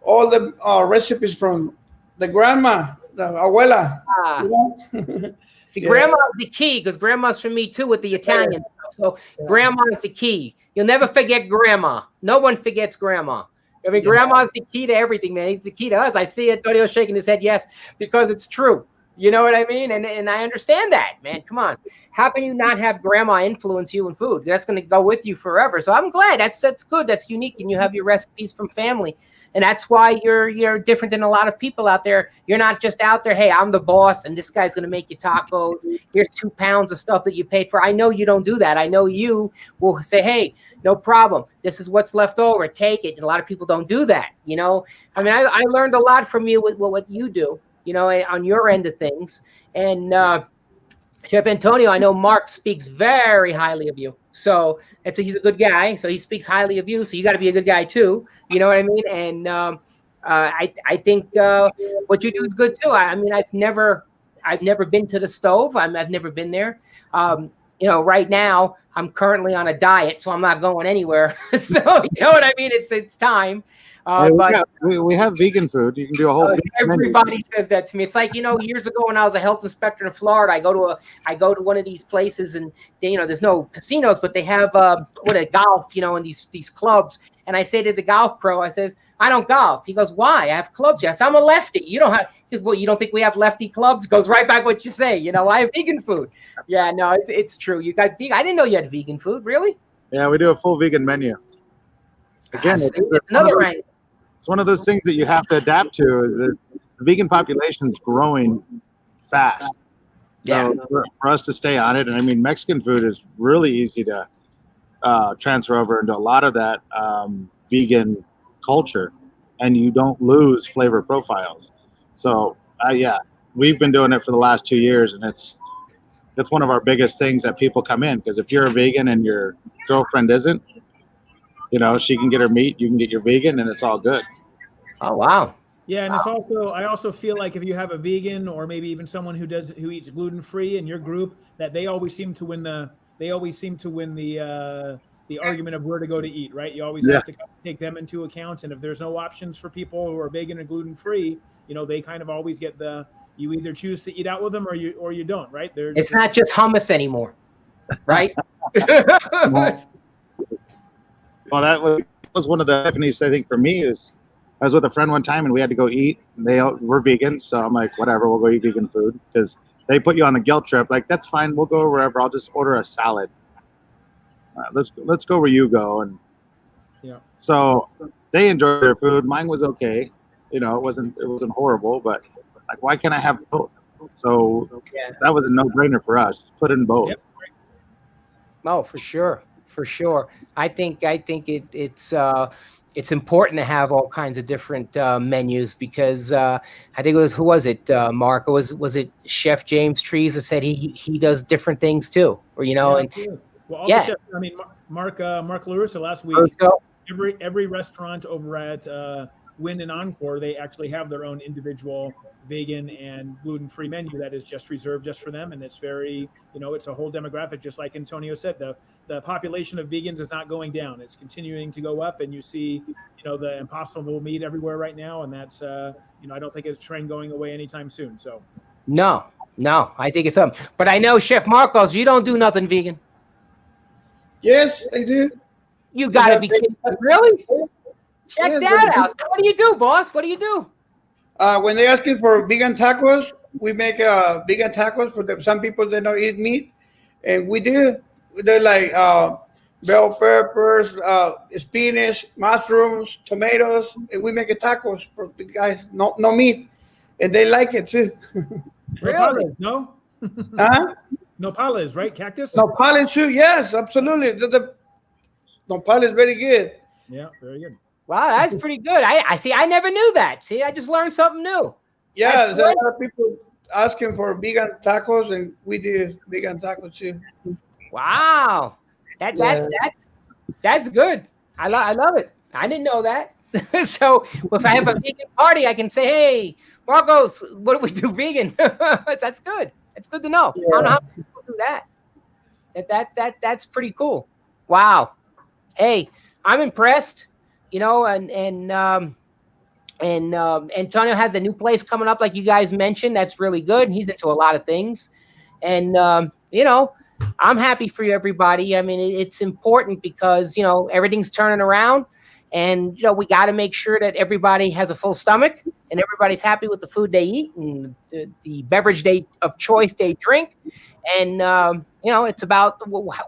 all the recipes from the grandma, the abuela. Ah. You know? See, Yeah. grandma's the key, because grandma's for me too with the Italian stuff. So grandma's the key. You'll never forget grandma. No one forgets grandma. I mean, grandma's the key to everything, man. It's the key to us. I see Antonio shaking his head, yes, because it's true. You know what I mean? And I understand that, man. Come on. How can you not have grandma influence you in food? That's going to go with you forever. So I'm glad. That's good. That's unique. And you have your recipes from family. And that's why you're different than a lot of people out there. You're not just out there, hey, I'm the boss, and this guy's going to make you tacos. Here's 2 pounds of stuff that you paid for. I know you don't do that. I know you will say, hey, no problem. This is what's left over. Take it. And a lot of people don't do that. You know, I mean, I learned a lot from you with what you do, you know, on your end of things. And Chef Antonio, I know Mark speaks very highly of you. So he's a good guy. So he speaks highly of you. So you got to be a good guy too. You know what I mean? And I think what you do is good too. I mean, I've never been to the stove. I've never been there. Right now I'm currently on a diet, so I'm not going anywhere. So you know what I mean? It's time. But we have vegan food. You can do a whole. Everybody says that to me. It's like, years ago when I was a health inspector in Florida, I go to one of these places, and there's no casinos, but they have golf, in these clubs. And I say to the golf pro, I says, I don't golf. He goes, why? I have clubs. Yes, I'm a lefty. You don't have. He goes, well, you don't think we have lefty clubs? Goes right back what you say. I have vegan food. Yeah, no, it's true. You got vegan. I didn't know you had vegan food. Really? Yeah, we do a full vegan menu. Again, it's another rank. It's one of those things that you have to adapt to. The vegan population is growing fast. So for us to stay on it, and I mean, Mexican food is really easy to transfer over into a lot of that vegan culture, and you don't lose flavor profiles. So we've been doing it for the last 2 years, and that's one of our biggest things that people come in, because if you're a vegan and your girlfriend isn't, she can get her meat, you can get your vegan, and it's all good. Oh, wow. Yeah, and I also feel like if you have a vegan, or maybe even someone who eats gluten-free in your group, that they always seem to win the argument of where to go to eat, right? You always have to take them into account, and if there's no options for people who are vegan and gluten-free, they kind of always get you either choose to eat out with them or you don't, right? It's not just hummus anymore, right? Well, that was one of the epiphanies, I think, for me. Is I was with a friend one time, and we had to go eat. They were vegan, so I'm like, whatever, we'll go eat vegan food, because they put you on the guilt trip. Like, that's fine, we'll go wherever. I'll just order a salad. Let's go where you go. And so they enjoyed their food. Mine was okay. You know, it wasn't horrible, but like, why can't I have both? So Yeah. that was a no-brainer for us. Put in both. Yep. Oh, for sure, for sure. I think it's important to have all kinds of different menus because I think it was, who was it, Mark? Or was it Chef James Trees that said he does different things too, or you know, Yeah, and absolutely. Well, all the yeah, chefs. I mean, Mark LaRusso last week. so Every restaurant over at Win and Encore, they actually have their own individual vegan and gluten-free menu that is just reserved just for them, and it's very, you know, it's a whole demographic. Just like Antonio said, the population of vegans is not going down; it's continuing to go up, and you see, you know, the Impossible meat everywhere right now, and that's, you know, I don't think it's a trend going away anytime soon. So no, I think it's something. But I know Chef Marcos, you don't do nothing vegan. Yes, I do. You got to be kidding! Really? Check Yes, that out. So what do you do, boss? What do you do? When they're asking for vegan tacos, we make vegan tacos for them. Some people they don't eat meat, and we do. They're like bell peppers, spinach, mushrooms, tomatoes, and we make a tacos for the guys. No meat, and they like it too. Really? Nopales, no, Huh? nopales, right? Cactus. Nopal too. Yes, absolutely. The nopal is very good. Yeah, very good. Wow, that's pretty good. I see. I never knew that. See, I just learned something new. Yeah, That's there's a good. lot of people asking for vegan tacos, and we do vegan tacos too. Wow, that's good. I love it. I didn't know that. So if I have a vegan party, I can say, "Hey, Marcos, what do we do vegan?" That's good. That's good to know. I don't know how people do that. That's pretty cool. Wow. Hey, I'm impressed. You know, and Antonio has a new place coming up, like you guys mentioned. That's really good. And he's into a lot of things, and you know, I'm happy for everybody. I mean, it's important because, you know, everything's turning around, and you know, we got to make sure that everybody has a full stomach and everybody's happy with the food they eat and the beverage of choice they drink. And you know, it's about,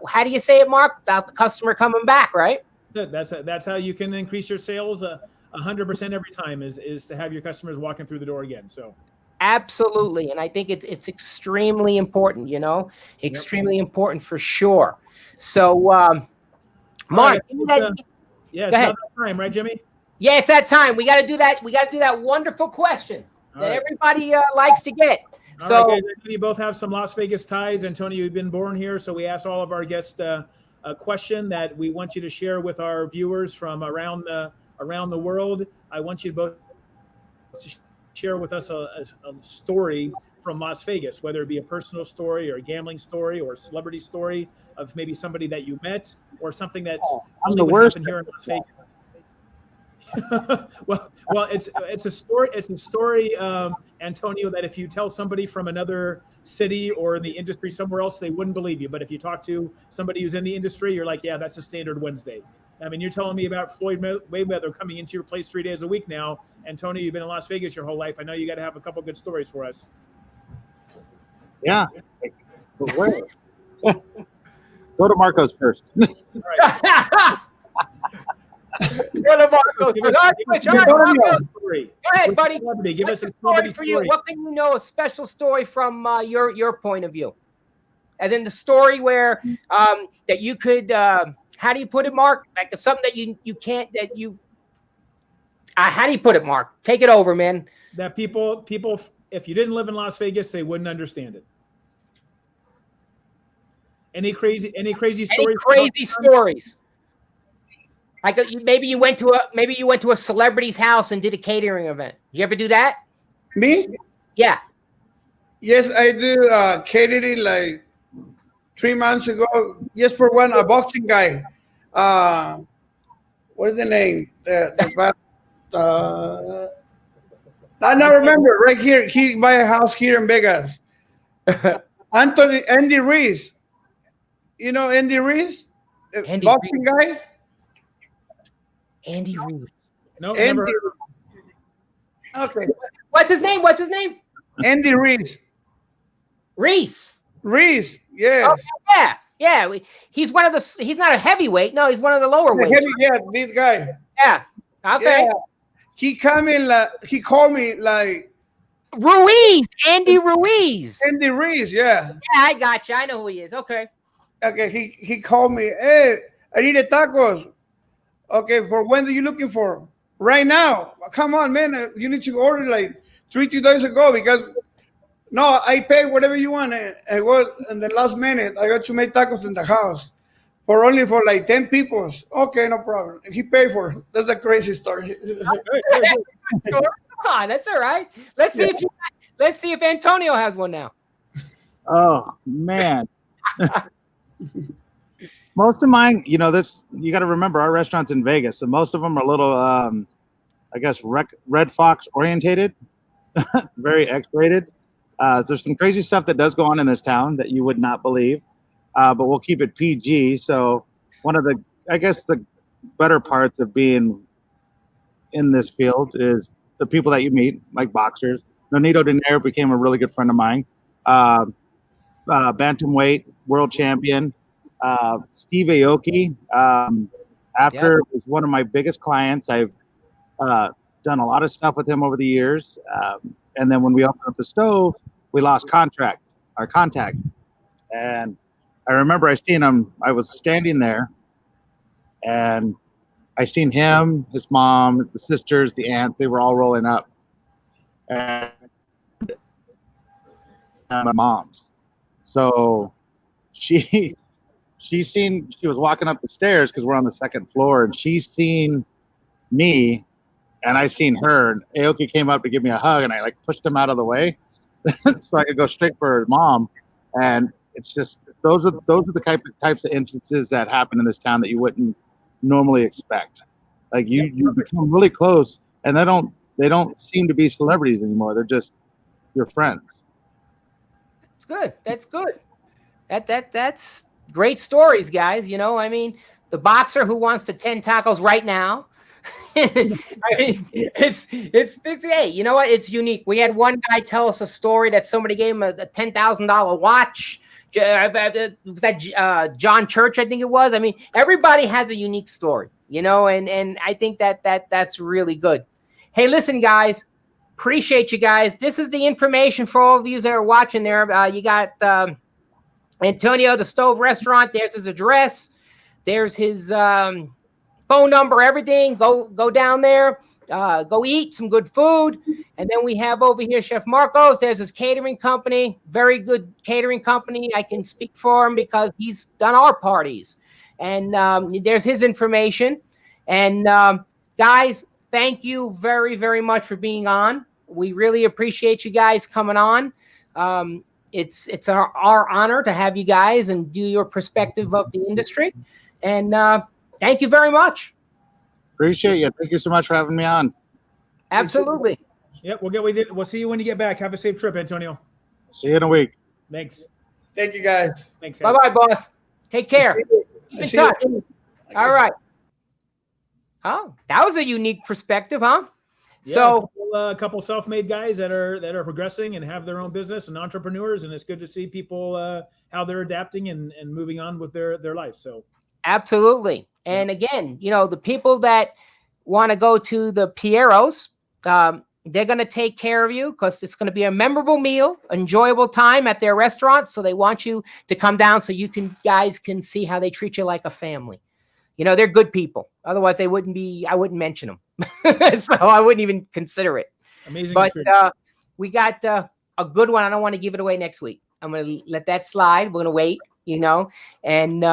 how do you say it, Mark? About the customer coming back, right? That's how you can increase your sales 100% every time is to have your customers walking through the door again. So Absolutely. And I think it's extremely important, you know, extremely important for sure. So, Mark, give me that. yeah, it's Go not ahead. that time, right, Jimmy? Yeah, it's that time. We got to do that. We got to do that wonderful question All that right. everybody likes to get. All So, right, guys, I know you both have some Las Vegas ties. Antonio, you've been born here, so we asked all of our guests a question that we want you to share with our viewers from around the world. I want you both to share with us a story from Las Vegas, whether it be a personal story or a gambling story or a celebrity story of maybe somebody that you met or something that's I'm only the would worst happen here in Las Vegas. well, it's a story. It's a story, Antonio, that if you tell somebody from another city or in the industry somewhere else, they wouldn't believe you. But if you talk to somebody who's in the industry, you're like, yeah, that's a standard Wednesday. I mean, you're telling me about Floyd Mayweather coming into your place 3 days a week now. Antonio, you've been in Las Vegas your whole life. I know you got to have a couple good stories for us. Yeah. Go to Marcos first. All right. Go to Marcos. Give us- All right, give us- Rich, all right, Marcos. Story. Go ahead, buddy. Celebrity. Give What's us a the story celebrity for you? story. What can you know? A special story from your point of view, and then the story where that you could. How do you put it, Mark? Like it's something that you can't that you. How do you put it, Mark? Take it over, man. That people, if you didn't live in Las Vegas, they wouldn't understand it. Any crazy Any stories? crazy stories? Like maybe you went to a celebrity's house and did a catering event. You ever do that? Me? Yeah. Yes, I do catering like 3 months ago. Just for a boxing guy. What is the name? I don't remember. Right here, he buy a house here in Vegas. Andy Reese. You know Andy Reese, Andy boxing guy. Andy Reid. No, Andy. never heard. Okay, What's his name? What's his name? Andy Reese. Reese. Reese. Yeah. Oh, yeah. He's one of the. He's not a heavyweight. No, he's one of the lower weights. Yeah, this guy. Yeah. Okay. Yeah. he come in like he called me like Ruiz, Andy Ruiz. Andy Reese, yeah. Yeah, I got you. I know who he is. Okay. Okay, he called me. Hey, I need the tacos. Okay, for when are you looking for? Right now. Come on, man. You need to order like 2 days ago because no, I pay whatever you want. And it was in the last minute. I got to make tacos in the house for like 10 people. Okay, no problem. He paid for it. That's a crazy story. Come on, that's all right. Let's see let's see if Antonio has one now. Oh man. Most of mine, you got to remember our restaurant's in Vegas, so most of them are a little, I guess, Red Fox orientated, very X-rated. There's some crazy stuff that does go on in this town that you would not believe, but we'll keep it PG. So one of the, I guess, the better parts of being in this field is the people that you meet, like boxers. Nonito Donaire became a really good friend of mine. Bantamweight world champion. Steve Aoki, was one of my biggest clients. I've done a lot of stuff with him over the years. And then when we opened up the stove, we lost our contact. And I remember I seen him, I was standing there and I seen him, his mom, the sisters, the aunts, they were all rolling up. And my mom's. So she was walking up the stairs because we're on the second floor, and she seen me and I seen her, and Aoki came up to give me a hug, and I like pushed him out of the way so I could go straight for her mom. And it's just those are the types of instances that happen in this town that you wouldn't normally expect. Like you become really close, and they don't seem to be celebrities anymore. They're just your friends. That's good. That's good. That's great stories, guys. I mean, the boxer who wants the 10 tacos right now. I mean, it's hey, you know what? It's unique. We had one guy tell us a story that somebody gave him a $10,000 watch. Was that John Church? I think it was. I mean, everybody has a unique story, and I think that's really good. Hey, listen, guys, appreciate you guys. This is the information for all of you that are watching there. You got Antonio, the Stove Restaurant. There's his address. There's his phone number, everything. Go down there. Go eat some good food. And then we have over here Chef Marcos. There's his catering company. Very good catering company. I can speak for him because he's done our parties. And there's his information. And guys, thank you very, very much for being on. We really appreciate you guys coming on. It's our honor to have you guys and do your perspective of the industry. And thank you very much. Appreciate you. Thank you so much for having me on. Absolutely. Yep, we'll get with it. We'll see you when you get back. Have a safe trip, Antonio. See you in a week. Thanks. Thank you, guys. Thanks. Bye-bye, boss. Take care. Keep in touch. All right. Oh, that was a unique perspective, huh? Yeah, So a couple self-made guys that are progressing and have their own business and entrepreneurs, and it's good to see people how they're adapting and moving on with their life. So absolutely. And again, the people that want to go to the Piero's, they're going to take care of you because it's going to be a memorable meal, enjoyable time at their restaurant. So they want you to come down so guys can see how they treat you like a family. They're good people. Otherwise, I wouldn't mention them. So I wouldn't even consider it. Amazing. But we got a good one. I don't want to give it away next week. I'm going to let that slide. We're going to wait, and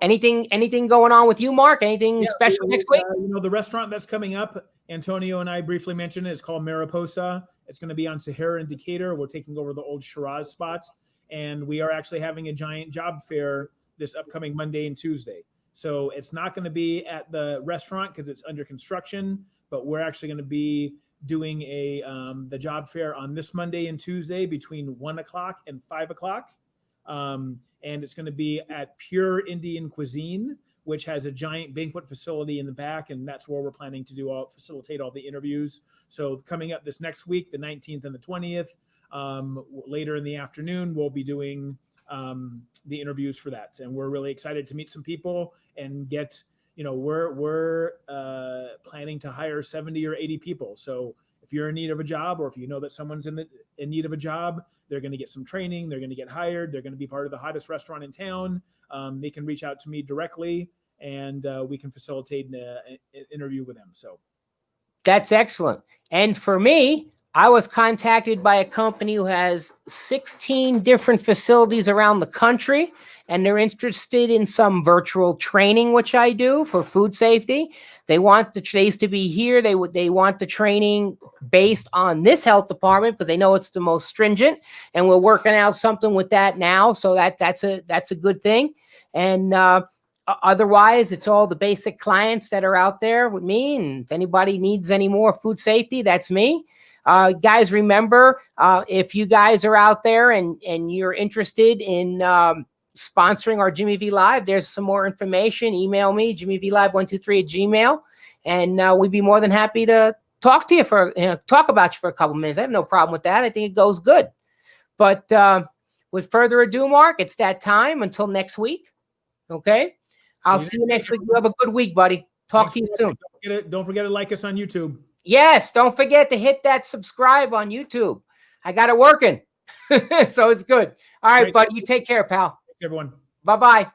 anything going on with you, Mark? Anything special next week? The restaurant that's coming up, Antonio and I briefly mentioned it. It's called Mariposa. It's going to be on Sahara and Decatur. We're taking over the old Shiraz spot, and we are actually having a giant job fair this upcoming Monday and Tuesday. So it's not going to be at the restaurant because it's under construction, but we're actually going to be doing the job fair on this Monday and Tuesday between 1 o'clock and 5 o'clock. And it's going to be at Pure Indian Cuisine, which has a giant banquet facility in the back, and that's where we're planning to facilitate all the interviews. So coming up this next week, the 19th and the 20th, later in the afternoon, we'll be doing the interviews for that. And we're really excited to meet some people and get we're planning to hire 70 or 80 people. So if you're in need of a job, or if you know that someone's in need of a job, they're going to get some training. They're going to get hired. They're going to be part of the hottest restaurant in town. They can reach out to me directly, and we can facilitate an interview with them. So that's excellent. And for me, I was contacted by a company who has 16 different facilities around the country, and they're interested in some virtual training, which I do for food safety. They want the trays to be here. They want the training based on this health department because they know it's the most stringent, and we're working out something with that now. So that's a good thing. And otherwise, it's all the basic clients that are out there with me. And if anybody needs any more food safety, that's me. Guys, remember, if you guys are out there and you're interested in sponsoring our Jimmy V Live, there's some more information. Email me, jimmyvlive123@gmail.com, and we'd be more than happy to talk to you talk about you for a couple minutes. I have no problem with that. I think it goes good. But with further ado, Mark, it's that time. Until next week. Okay. I'll see you next week. You have a good week, buddy. Talk to you soon. Don't forget to like us on YouTube. Yes, don't forget to hit that subscribe on YouTube. I got it working. So it's good. All right, buddy. You take care, pal. Thanks, everyone. Bye-bye.